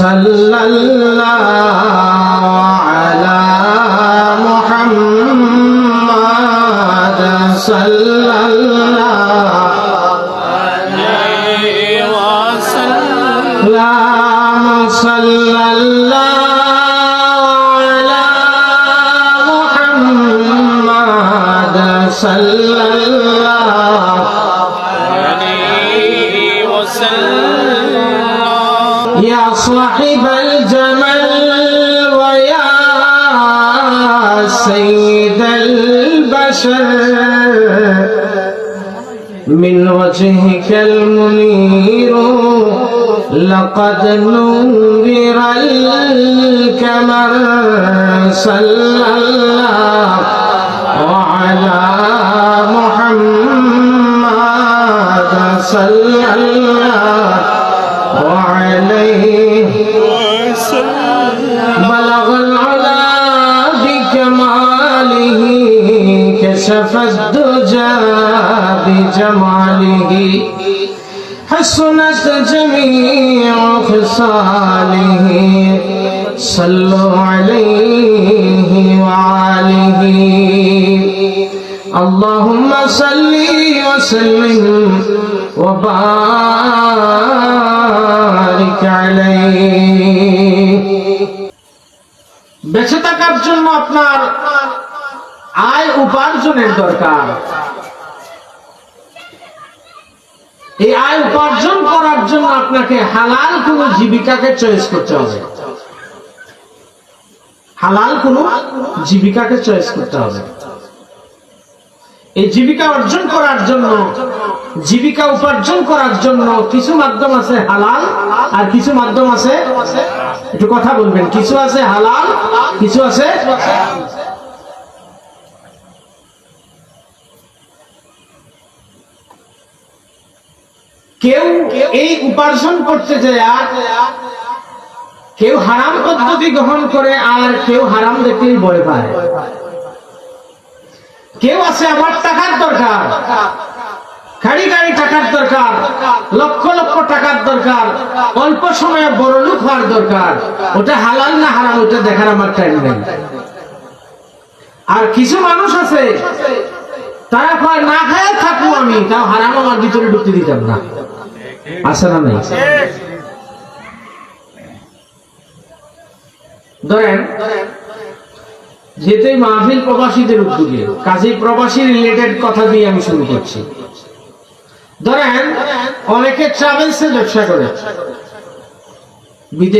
সাল্লাল্লাহু আলা মুহাম্মাদ সাল্লাল্লাহু আলাইহি ওয়াসাল্লাম সাল্লাল্লাহু আলা মুহাম্মাদ সাল্লাল্লাহু আলাইহি ওয়াসাল্লাম ইয়া সাহিবাল জামাল ওয়া ইয়া সাইয়্যিদাল বাশার من وجهك المنير لقد نور الكمر صلى الله على محمد صلى الله عليه وسلم بلغ العلا بكماله كشف الدجى بجماله حسنت جميع خصاله صلوا عليه وآله اللهم صل وسلم وبارك عليه বেঁচে থাকার জন্য আপনার আয় উপার্জনের দরকার। এই আয় উপার্জন করার জন্য আপনাকে হালাল কোন জীবিকাকে চয়েস করতে হবে। হালাল কোন জীবিকাকে চয়েস করতে হবে। এই জীবিকা অর্জন করার জন্য, জীবিকা উপার্জন করার জন্য কিছু মাধ্যম আছে হালাল আর কিছু মাধ্যম আছে, একটু কথা বলবেন, কিছু আছে হালাল, কিছু আছে কেউ এই উপার্জন করতে যায় কেউ হারাম পদ্ধতি গ্রহণ করে আর কেউ হারাম দেখতেই ভয় পায়। কেউ আছে আমার টাকার দরকার, গাড়ি গাড়ি টাকার দরকার, লক্ষ লক্ষ টাকার দরকার, অল্প সময়ে বড় লোক হওয়ার দরকার, ওটা হালাল না হারাম ওটা দেখার আমার টাইম নেই। আর কিছু মানুষ আছে তারা কয় না খায় থাকবো আমি, তাও হারাম আমার ভিতরে ঢুকতে দিতাম না। আছে না নাই? ধরেন যেতে মাহফিল প্রবাসীদের উদ্যোগে, কাজেই প্রবাসী রিলেটেড কথা দিয়ে আমি শুরু করছি। ধরেন অনেকে ট্রাভেলসে ব্যবসা করে, বিদেশ